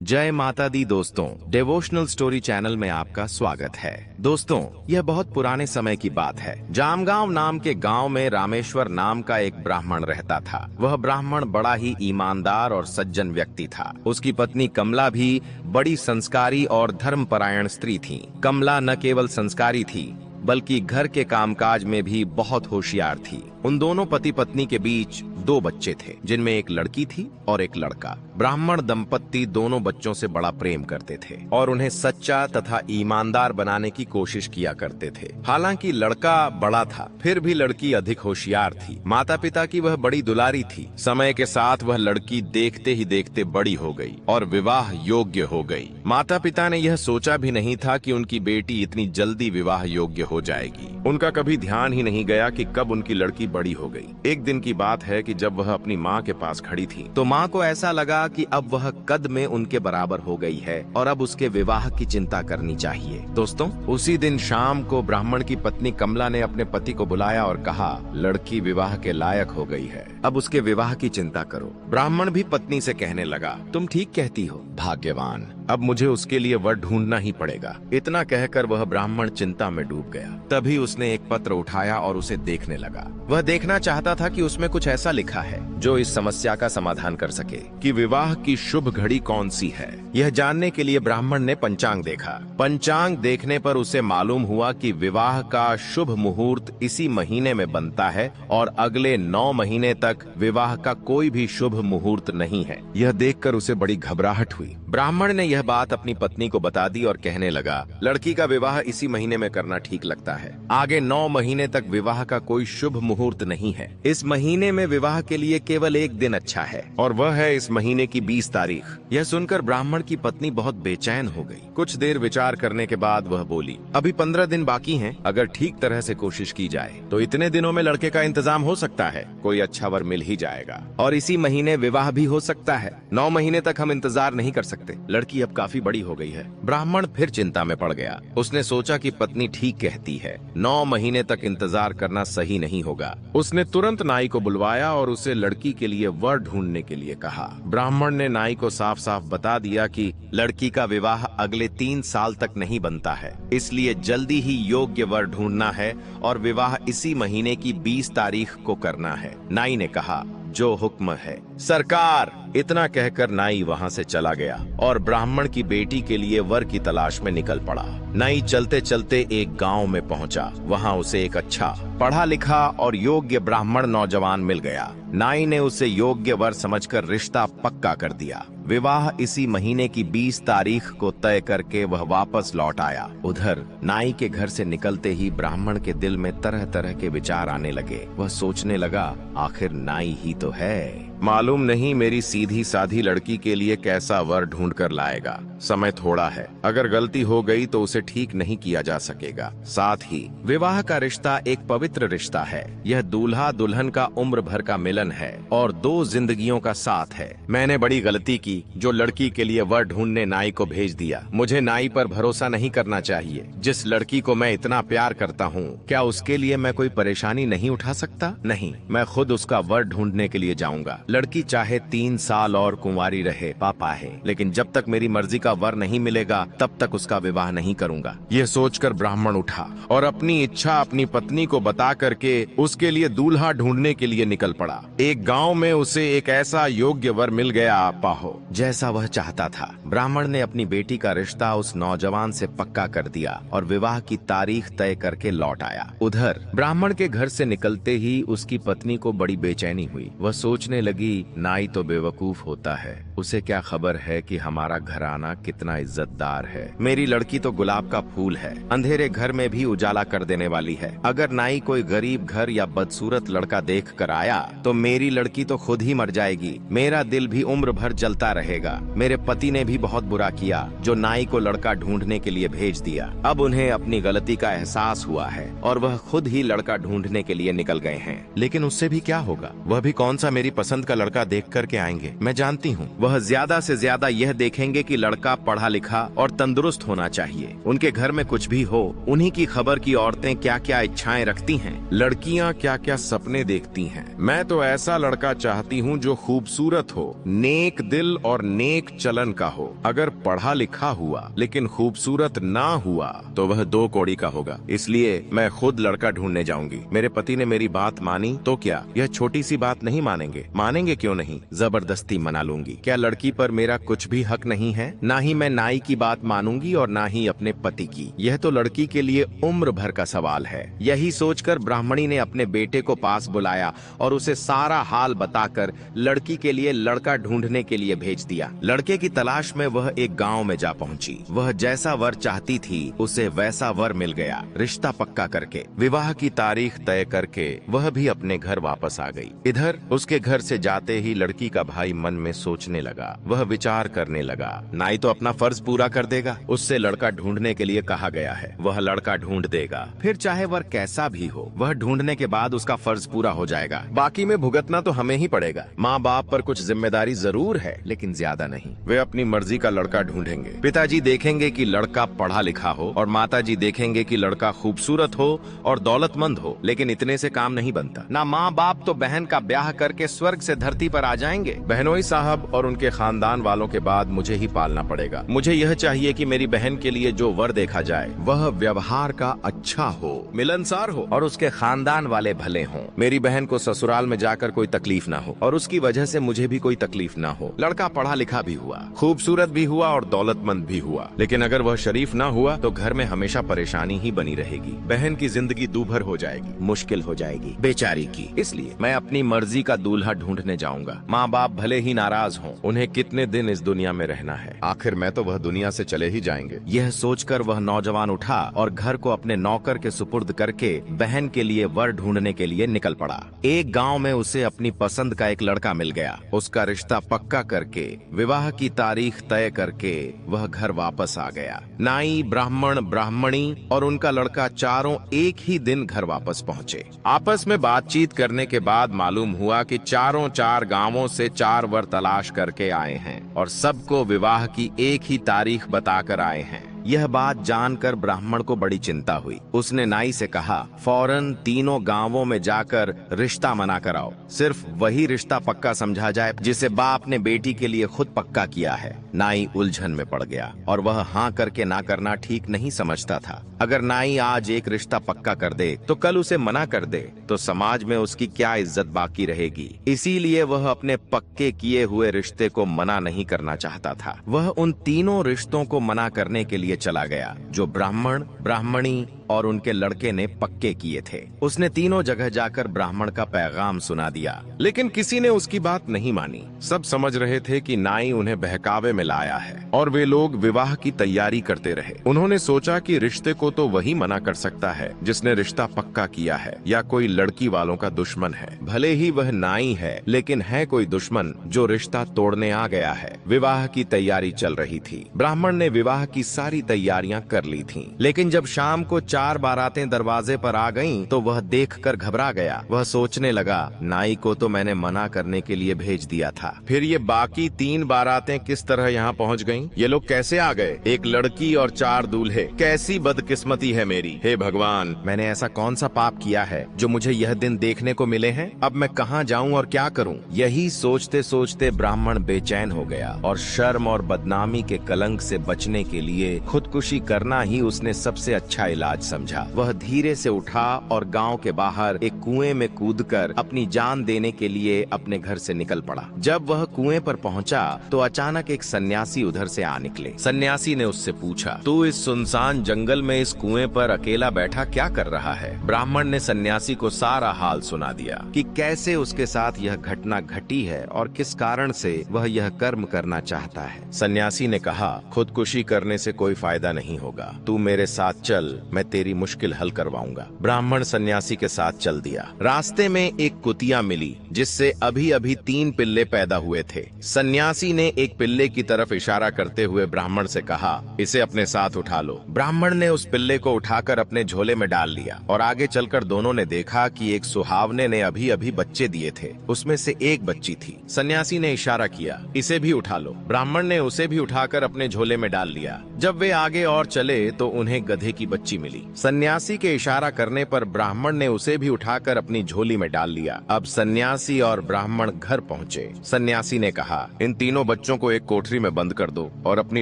जय माता दी दोस्तों, डिवोशनल स्टोरी चैनल में आपका स्वागत है। दोस्तों, यह बहुत पुराने समय की बात है। जामगांव नाम के गांव में रामेश्वर नाम का एक ब्राह्मण रहता था। वह ब्राह्मण बड़ा ही ईमानदार और सज्जन व्यक्ति था। उसकी पत्नी कमला भी बड़ी संस्कारी और धर्मपरायण स्त्री थी। कमला न केवल संस्कारी थी बल्कि घर के कामकाज में भी बहुत होशियार थी। उन दोनों पति पत्नी के बीच 2 बच्चे थे, जिनमें एक लड़की थी और एक लड़का। ब्राह्मण दंपत्ति दोनों बच्चों से बड़ा प्रेम करते थे और उन्हें सच्चा तथा ईमानदार बनाने की कोशिश किया करते थे। हालांकि लड़का बड़ा था, फिर भी लड़की अधिक होशियार थी। माता पिता की वह बड़ी दुलारी थी। समय के साथ वह लड़की देखते ही देखते बड़ी हो गई और विवाह योग्य हो गई। माता पिता ने यह सोचा भी नहीं था कि उनकी बेटी इतनी जल्दी विवाह योग्य हो जाएगी। उनका कभी ध्यान ही नहीं गया कि कब उनकी लड़की बड़ी हो गई। एक दिन की बात है कि जब वह अपनी माँ के पास खड़ी थी तो माँ को ऐसा लगा कि अब वह कद में उनके बराबर हो गई है और अब उसके विवाह की चिंता करनी चाहिए। दोस्तों, उसी दिन शाम को ब्राह्मण की पत्नी कमला ने अपने पति को बुलाया और कहा, लड़की विवाह के लायक हो गई है, अब उसके विवाह की चिंता करो। ब्राह्मण भी पत्नी से कहने लगा, तुम ठीक कहती हो भाग्यवान, अब मुझे उसके लिए वर ढूंढना ही पड़ेगा। इतना कहकर वह ब्राह्मण चिंता में डूब गया। तभी उसने एक पत्र उठाया और उसे देखने लगा। वह देखना चाहता था कि उसमें कुछ ऐसा लिखा है जो इस समस्या का समाधान कर सके कि विवाह की शुभ घड़ी कौन सी है। यह जानने के लिए ब्राह्मण ने पंचांग देखा। पंचांग देखने पर उसे मालूम हुआ कि विवाह का शुभ मुहूर्त इसी महीने में बनता है और अगले 9 महीने तक विवाह का कोई भी शुभ मुहूर्त नहीं है। यह देखकर उसे बड़ी घबराहट हुई। ब्राह्मण ने यह बात अपनी पत्नी को बता दी और कहने लगा, लड़की का विवाह इसी महीने में करना ठीक लगता है। आगे 9 महीने तक विवाह का कोई शुभ मुहूर्त नहीं है। इस महीने में विवाह के लिए केवल एक दिन अच्छा है और वह है इस महीने की 20 तारीख। यह सुनकर ब्राह्मण की पत्नी बहुत बेचैन हो गई। कुछ देर विचार करने के बाद वह बोली, अभी 15 दिन बाकी हैं। अगर ठीक तरह से कोशिश की जाए तो इतने दिनों में लड़के का इंतजाम हो सकता है। कोई अच्छा वर मिल ही जाएगा और इसी महीने विवाह भी हो सकता है। 9 महीने तक हम इंतजार नहीं कर सकते। लड़की अब काफी बड़ी हो गई है। ब्राह्मण फिर चिंता में पड़ गया। उसने सोचा कि पत्नी ठीक कहती है, 9 महीने तक इंतजार करना सही नहीं होगा। उसने तुरंत नाई को बुलवाया और उसे लड़की के लिए वर ढूंढने के लिए कहा। ब्राह्मण ने नाई को साफ साफ बता दिया कि लड़की का विवाह अगले 3 साल तक नहीं बनता है, इसलिए जल्दी ही योग्य वर ढूंढना है और विवाह इसी महीने की 20 तारीख को करना है। नाई ने कहा, जो हुक्म है सरकार। इतना कहकर नाई वहां से चला गया और ब्राह्मण की बेटी के लिए वर की तलाश में निकल पड़ा। नाई चलते चलते एक गांव में पहुंचा। वहां उसे एक अच्छा पढ़ा लिखा और योग्य ब्राह्मण नौजवान मिल गया। नाई ने उसे योग्य वर समझकर रिश्ता पक्का कर दिया। विवाह इसी महीने की 20 तारीख को तय करके वह वापस लौट आया। उधर नाई के घर से निकलते ही ब्राह्मण के दिल में तरह तरह के विचार आने लगे। वह सोचने लगा, आखिर नाई ही तो है, मालूम नहीं मेरी सीधी साधी लड़की के लिए कैसा वर ढूंढ कर लाएगा। समय थोड़ा है, अगर गलती हो गई तो उसे ठीक नहीं किया जा सकेगा। साथ ही विवाह का रिश्ता एक पवित्र रिश्ता है। यह दूल्हा दुल्हन का उम्र भर का मिलन है और 2 जिंदगियों का साथ है। मैंने बड़ी गलती की जो लड़की के लिए वर ढूंढने नाई को भेज दिया। मुझे नाई पर भरोसा नहीं करना चाहिए। जिस लड़की को मैं इतना प्यार करता हूँ, क्या उसके लिए मैं कोई परेशानी नहीं उठा सकता? नहीं, मैं खुद उसका वर ढूंढने के लिए जाऊंगा। लड़की चाहे 3 साल और कुंवारी रहे, पापा है, लेकिन जब तक मेरी मर्जी का वर नहीं मिलेगा तब तक उसका विवाह नहीं करूंगा। यह सोचकर ब्राह्मण उठा और अपनी इच्छा अपनी पत्नी को बता करके उसके लिए दूल्हा ढूंढने के लिए निकल पड़ा। एक गांव में उसे एक ऐसा योग्य वर मिल गया, पाहो, जैसा वह चाहता था। ब्राह्मण ने अपनी बेटी का रिश्ता उस नौजवान से पक्का कर दिया और विवाह की तारीख तय करके लौट आया। उधर ब्राह्मण के घर से निकलते ही उसकी पत्नी को बड़ी बेचैनी हुई। वह सोचने लगी, नाई तो बेवकूफ होता है, उसे क्या खबर है कि हमारा घराना कितना इज्जतदार है। मेरी लड़की तो गुलाब का फूल है, अंधेरे घर में भी उजाला कर देने वाली है। अगर नाई कोई गरीब घर या बदसूरत लड़का देख कर आया तो मेरी लड़की तो खुद ही मर जाएगी। मेरा दिल भी उम्र भर जलता रहेगा। मेरे पति ने भी बहुत बुरा किया जो नाई को लड़का ढूंढने के लिए भेज दिया। अब उन्हें अपनी गलती का एहसास हुआ है और वह खुद ही लड़का ढूंढने के लिए निकल गए हैं। लेकिन उससे भी क्या होगा? वह भी कौन सा मेरी पसंद का लड़का देख करके आएंगे। मैं जानती हूँ वह ज्यादा से ज्यादा यह देखेंगे कि लड़का पढ़ा लिखा और तंदुरुस्त होना चाहिए। उनके घर में कुछ भी हो, उन्हीं की खबर की औरतें क्या क्या इच्छाएं रखती हैं, लड़कियां क्या क्या सपने देखती हैं। मैं तो ऐसा लड़का चाहती हूँ जो खूबसूरत हो, नेक दिल और नेक चलन का हो। अगर पढ़ा लिखा हुआ लेकिन खूबसूरत ना हुआ तो वह दो कौड़ी का होगा। इसलिए मैं खुद लड़का ढूंढने जाऊंगी। मेरे पति ने मेरी बात मानी तो क्या, यह छोटी सी बात नहीं मानेंगे? मानेंगे क्यों नहीं, जबरदस्ती मना लूंगी। क्या लड़की पर मेरा कुछ भी हक नहीं है? ना ही मैं नाई की बात मानूंगी और ना ही अपने पति की। यह तो लड़की के लिए उम्र भर का सवाल है। यही सोचकर ब्राह्मणी ने अपने बेटे को पास बुलाया और उसे सारा हाल बताकर लड़की के लिए लड़का ढूंढने के लिए भेज दिया। लड़के की तलाश में वह एक गाँव में जा पहुंची। वह जैसा वर चाहती थी उसे वैसा वर मिल गया। रिश्ता पक्का करके, विवाह की तारीख तय करके वह भी अपने घर वापस आ गई। इधर उसके घर से जाते ही लड़की का भाई मन में सोचने लगा। वह विचार करने लगा, नाई तो अपना फर्ज पूरा कर देगा, उससे लड़का ढूंढने के लिए कहा गया है, वह लड़का ढूंढ देगा। फिर चाहे वर कैसा भी हो, वह ढूंढने के बाद उसका फर्ज पूरा हो जाएगा। बाकी में भुगतना तो हमें ही पड़ेगा। माँ बाप पर कुछ जिम्मेदारी जरूर है लेकिन ज्यादा नहीं। वे अपनी मर्जी का लड़का ढूंढेंगे। पिताजी देखेंगे कि लड़का पढ़ा लिखा हो और माताजी देखेंगे कि लड़का खूबसूरत हो और दौलतमंद हो। लेकिन इतने से काम नहीं बनता। ना माँ बाप तो बहन का ब्याह करके स्वर्ग से धरती पर आ जाएंगे। बहनोई साहब और उनके खानदान वालों के बाद मुझे ही पालना पड़ेगा। मुझे यह चाहिए कि मेरी बहन के लिए जो वर देखा जाए वह व्यवहार का अच्छा हो, मिलनसार हो और उसके खानदान वाले भले हों। मेरी बहन को ससुराल में जाकर कोई तकलीफ ना हो और उसकी वजह से मुझे भी कोई तकलीफ ना हो। लड़का पढ़ा लिखा भी हुआ, खूबसूरत भी हुआ और दौलतमंद भी हुआ, लेकिन अगर वह शरीफ ना हुआ तो घर में हमेशा परेशानी ही बनी रहेगी। बहन की जिंदगी दूभर हो जाएगी, मुश्किल हो जाएगी बेचारी की। इसलिए मैं अपनी मर्जी का दूल्हा ढूंढने जाऊंगा। माँ बाप भले ही नाराज हों, उन्हें कितने दिन इस दुनिया में रहना है, आखिर मैं तो वह दुनिया से चले ही जाएंगे। यह सोचकर वह नौजवान उठा और घर को अपने नौकर के सुपुर्द करके बहन के लिए वर ढूंढने के लिए निकल पड़ा। एक गांव में उसे अपनी पसंद का एक लड़का मिल गया। उसका रिश्ता पक्का करके, विवाह की तारीख तय करके वह घर वापस आ गया। नाई, ब्राह्मण, ब्राह्मणी और उनका लड़का चारों एक ही दिन घर वापस पहुंचे। आपस में बातचीत करने के बाद मालूम हुआ कि चारों 4 गांवों से 4 वर तलाश करके आए हैं और सबको विवाह की एक ही तारीख बताकर आए हैं। यह बात जानकर ब्राह्मण को बड़ी चिंता हुई। उसने नाई से कहा, फौरन तीनों गांवों में जाकर रिश्ता मना कराओ। सिर्फ वही रिश्ता पक्का समझा जाए जिसे बाप ने बेटी के लिए खुद पक्का किया है। नाई उलझन में पड़ गया और वह हाँ करके ना करना ठीक नहीं समझता था। अगर नाई आज एक रिश्ता पक्का कर दे तो कल उसे मना कर दे तो समाज में उसकी क्या इज्जत बाकी रहेगी। इसीलिए वह अपने पक्के किए हुए रिश्ते को मना नहीं करना चाहता था। वह उन तीनों रिश्तों को मना करने के लिए चला गया जो ब्राह्मण, ब्राह्मणी और उनके लड़के ने पक्के किए थे। उसने तीनों जगह जाकर ब्राह्मण का पैगाम सुना दिया, लेकिन किसी ने उसकी बात नहीं मानी। सब समझ रहे थे कि नाई उन्हें बहकावे में लाया है और वे लोग विवाह की तैयारी करते रहे। उन्होंने सोचा कि रिश्ते को तो वही मना कर सकता है जिसने रिश्ता पक्का किया है या कोई लड़की वालों का दुश्मन है। भले ही वह नाई है लेकिन है कोई दुश्मन जो रिश्ता तोड़ने आ गया है। विवाह की तैयारी चल रही थी। ब्राह्मण ने विवाह की सारी तैयारियां कर ली थीं, लेकिन जब शाम को 4 बारातें दरवाजे पर आ गईं, तो वह देखकर घबरा गया। वह सोचने लगा, नाई को तो मैंने मना करने के लिए भेज दिया था, फिर ये बाकी 3 बारातें किस तरह यहाँ पहुँच गईं? ये लोग कैसे आ गए? एक लड़की और 4 दूल्हे, कैसी बदकिस्मती है मेरी। हे भगवान, मैंने ऐसा कौन सा पाप किया है जो मुझे यह दिन देखने को मिले हैं? अब मैं कहाँ जाऊँ और क्या करूँ? यही सोचते सोचते ब्राह्मण बेचैन हो गया और शर्म और बदनामी के कलंक से बचने के लिए खुदकुशी करना ही उसने सबसे अच्छा इलाज समझा। वह धीरे से उठा और गांव के बाहर एक कुएं में कूदकर अपनी जान देने के लिए अपने घर से निकल पड़ा। जब वह कुएं पर पहुंचा तो अचानक एक सन्यासी उधर से आ निकले। सन्यासी ने उससे पूछा, तू इस सुनसान जंगल में इस कुएं पर अकेला बैठा क्या कर रहा है? ब्राह्मण ने सन्यासी को सारा हाल सुना दिया कि कैसे उसके साथ यह घटना घटी है और किस कारण से वह यह कर्म करना चाहता है। सन्यासी ने कहा, खुदकुशी करने से कोई फायदा नहीं होगा, तू मेरे साथ चल, मैं तेरी मुश्किल हल करवाऊंगा। ब्राह्मण सन्यासी के साथ चल दिया। रास्ते में एक कुतिया मिली जिससे अभी अभी 3 पिल्ले पैदा हुए थे। सन्यासी ने एक पिल्ले की तरफ इशारा करते हुए ब्राह्मण से कहा, इसे अपने साथ उठा लो। ब्राह्मण ने उस पिल्ले को उठाकर अपने झोले में डाल लिया और आगे चलकर दोनों ने देखा कि एक सुहावने ने अभी अभी बच्चे दिए थे, उसमें से एक बच्ची थी। सन्यासी ने इशारा किया, इसे भी उठा लो। ब्राह्मण ने उसे भी उठाकर अपने झोले में डाल लिया। जब वे आगे और चले तो उन्हें गधे की बच्ची मिली। सन्यासी के इशारा करने पर ब्राह्मण ने उसे भी उठाकर अपनी झोली में डाल लिया। अब सन्यासी और ब्राह्मण घर पहुँचे। सन्यासी ने कहा, इन तीनों बच्चों को एक कोठरी में बंद कर दो और अपनी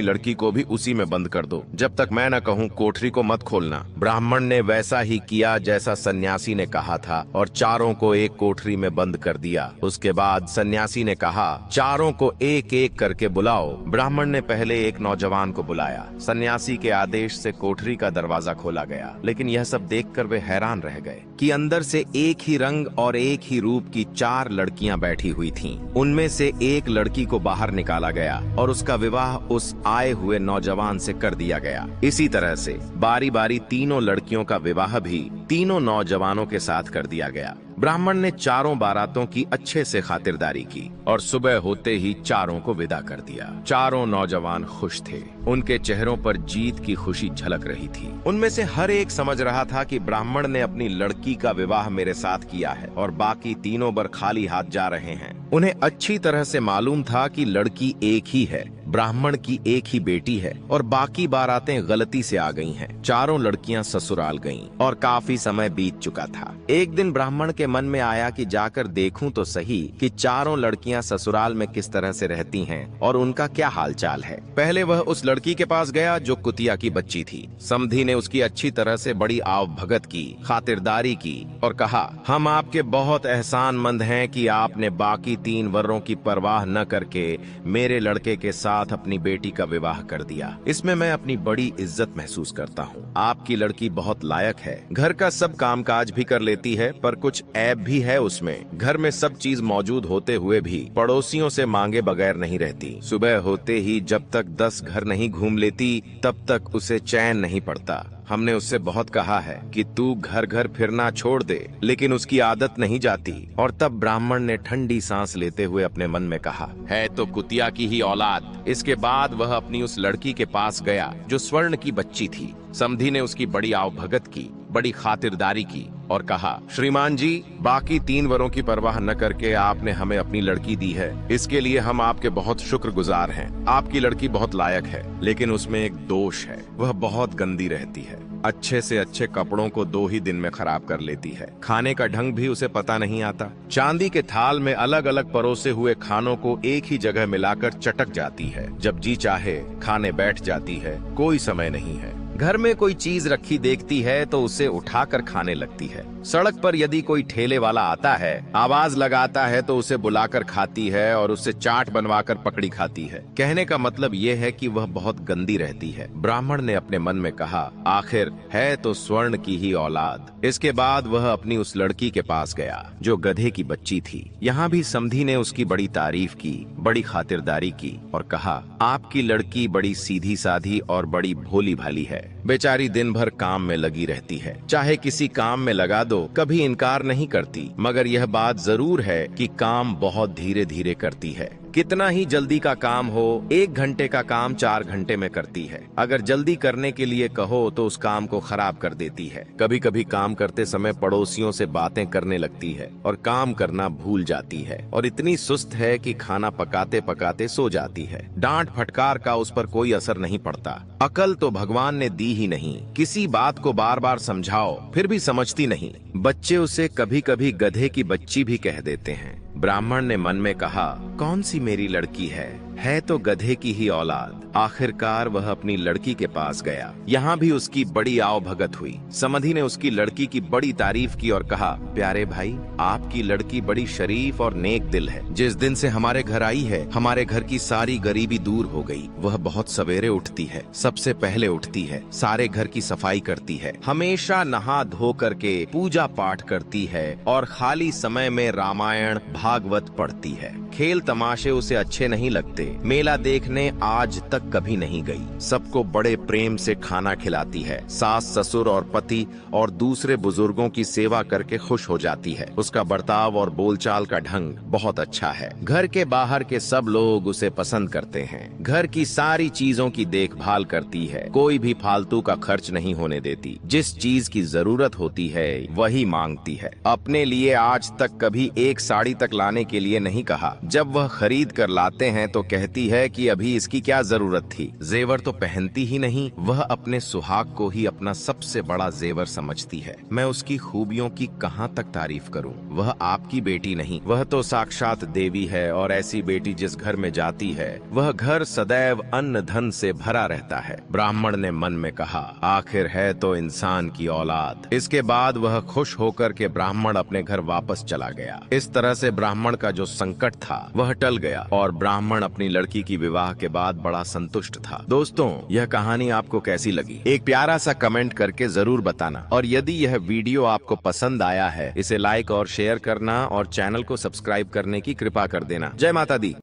लड़की को भी उसी में बंद कर दो। जब तक मैं न कहूँ कोठरी को मत खोलना। ब्राह्मण ने वैसा ही किया जैसा सन्यासी ने कहा था और चारों को एक कोठरी में बंद कर दिया। उसके बाद सन्यासी ने कहा, चारों को एक एक करके बुलाओ। ब्राह्मण ने पहले एक नौजवान को बुलाया। सन्यासी के आदेश से कोठरी का दरवाजा खोला गया, लेकिन यह सब देखकर वे हैरान रह गए कि अंदर से एक ही रंग और एक ही रूप की 4 लड़कियां बैठी हुई थीं। उनमें से एक लड़की को बाहर निकाला गया और उसका विवाह उस आए हुए नौजवान से कर दिया गया। इसी तरह से बारी बारी तीनों लड़कियों का विवाह भी तीनों नौजवानों के साथ कर दिया गया। ब्राह्मण ने चारों बारातों की अच्छे से खातिरदारी की और सुबह होते ही चारों को विदा कर दिया। चारों नौजवान खुश थे। उनके चेहरों पर जीत की खुशी झलक रही थी। उनमें से हर एक समझ रहा था कि ब्राह्मण ने अपनी लड़की का विवाह मेरे साथ किया है और बाकी तीनों बर खाली हाथ जा रहे हैं। उन्हें अच्छी तरह से मालूम था कि लड़की एक ही है, ब्राह्मण की एक ही बेटी है और बाकी बारातें गलती से आ गई हैं। चारों लड़कियां ससुराल गईं और काफी समय बीत चुका था। एक दिन ब्राह्मण के मन में आया कि जाकर देखूं तो सही कि चारों लड़कियां ससुराल में किस तरह से रहती हैं और उनका क्या हालचाल है। पहले वह उस लड़की के पास गया जो कुतिया की बच्ची थी। समधी ने उसकी अच्छी तरह से बड़ी आवभगत की, खातिरदारी की और कहा, हम आपके बहुत एहसानमंद हैं कि आपने बाकी 3 वर्रों की परवाह न करके मेरे लड़के के साथ अपनी बेटी का विवाह कर दिया। इसमें मैं अपनी बड़ी इज्जत महसूस करता हूँ। आपकी लड़की बहुत लायक है, घर का सब कामकाज भी कर लेती है, पर कुछ ऐब भी है उसमें। घर में सब चीज मौजूद होते हुए भी पड़ोसियों से मांगे बगैर नहीं रहती। सुबह होते ही जब तक 10 घर नहीं घूम लेती तब तक उसे चैन नहीं पड़ता। हमने उससे बहुत कहा है कि तू घर घर फिरना छोड़ दे, लेकिन उसकी आदत नहीं जाती। और तब ब्राह्मण ने ठंडी सांस लेते हुए अपने मन में कहा, है तो कुतिया की ही औलाद। इसके बाद वह अपनी उस लड़की के पास गया जो स्वर्ण की बच्ची थी। समधी ने उसकी बड़ी आवभगत की, बड़ी खातिरदारी की और कहा, श्रीमान जी, बाकी 3 वरों की परवाह न करके आपने हमें अपनी लड़की दी है, इसके लिए हम आपके बहुत शुक्रगुजार हैं। आपकी लड़की बहुत लायक है, लेकिन उसमें एक दोष है, वह बहुत गंदी रहती है। अच्छे से अच्छे कपड़ों को 2 ही दिन में खराब कर लेती है। खाने का ढंग भी उसे पता नहीं आता। चांदी के थाल में अलग अलग परोसे हुए खानों को एक ही जगह मिलाकर चटक जाती है। जब जी चाहे खाने बैठ जाती है, कोई समय नहीं है। घर में कोई चीज रखी देखती है तो उसे उठाकर खाने लगती है। सड़क पर यदि कोई ठेले वाला आता है, आवाज लगाता है तो उसे बुलाकर खाती है और उससे चाट बनवाकर पकड़ी खाती है। कहने का मतलब यह है कि वह बहुत गंदी रहती है। ब्राह्मण ने अपने मन में कहा, आखिर है तो स्वर्ण की ही औलाद। इसके बाद वह अपनी उस लड़की के पास गया जो गधे की बच्ची थी। यहाँ भी समधी ने उसकी बड़ी तारीफ की, बड़ी खातिरदारी की और कहा, आपकी लड़की बड़ी सीधी साधी और बड़ी भोली भाली है। बेचारी दिन भर काम में लगी रहती है। चाहे किसी काम में लगा दो, कभी इनकार नहीं करती, मगर यह बात जरूर है कि काम बहुत धीरे धीरे करती है। कितना ही जल्दी का काम हो, 1 घंटे का काम 4 घंटे में करती है। अगर जल्दी करने के लिए कहो तो उस काम को खराब कर देती है। कभी कभी काम करते समय पड़ोसियों से बातें करने लगती है और काम करना भूल जाती है और इतनी सुस्त है कि खाना पकाते पकाते सो जाती है। डांट फटकार का उस पर कोई असर नहीं पड़ता। अकल तो भगवान ने दी ही नहीं। किसी बात को बार बार समझाओ फिर भी समझती नहीं। बच्चे उसे कभी कभी गधे की बच्ची भी कह देते हैं। ब्राह्मण ने मन में कहा, कौन सी मेरी लड़की है तो गधे की ही औलाद। आखिरकार वह अपनी लड़की के पास गया। यहाँ भी उसकी बड़ी आवभगत हुई। समधी ने उसकी लड़की की बड़ी तारीफ की और कहा, प्यारे भाई, आपकी लड़की बड़ी शरीफ और नेक दिल है। जिस दिन से हमारे घर आई है, हमारे घर की सारी गरीबी दूर हो गई। वह बहुत सवेरे उठती है, सबसे पहले उठती है, सारे घर की सफाई करती है, हमेशा नहा धो करके पूजा पाठ करती है और खाली समय में रामायण भागवत पढ़ती है। खेल तमाशे उसे अच्छे नहीं लगते। मेला देखने आज तक कभी नहीं गई। सबको बड़े प्रेम से खाना खिलाती है। सास ससुर और पति और दूसरे बुजुर्गों की सेवा करके खुश हो जाती है। उसका बर्ताव और बोलचाल का ढंग बहुत अच्छा है। घर के बाहर के सब लोग उसे पसंद करते हैं। घर की सारी चीजों की देखभाल करती है। कोई भी फालतू का खर्च नहीं होने देती। जिस चीज की जरूरत होती है वही मांगती है। अपने लिए आज तक कभी एक साड़ी तक लाने के लिए नहीं कहा। जब वह खरीद कर लाते हैं तो कहती है कि अभी इसकी क्या जरूरत थी। जेवर तो पहनती ही नहीं। वह अपने सुहाग को ही अपना सबसे बड़ा जेवर समझती है। मैं उसकी खूबियों की कहां तक तारीफ करूं। वह आपकी बेटी नहीं, वह तो साक्षात देवी है। और ऐसी बेटी जिस घर में जाती है वह घर सदैव अन्न धन से भरा रहता है। ब्राह्मण ने मन में कहा, आखिर है तो इंसान की औलाद। इसके बाद वह खुश होकर के ब्राह्मण अपने घर वापस चला गया। इस तरह से ब्राह्मण का जो संकट था वह टल गया और ब्राह्मण अपनी लड़की की विवाह के बाद बड़ा संतुष्ट था। दोस्तों, यह कहानी आपको कैसी लगी? एक प्यारा सा कमेंट करके जरूर बताना। और यदि यह वीडियो आपको पसंद आया है इसे लाइक और शेयर करना और चैनल को सब्सक्राइब करने की कृपा कर देना। जय माता दी।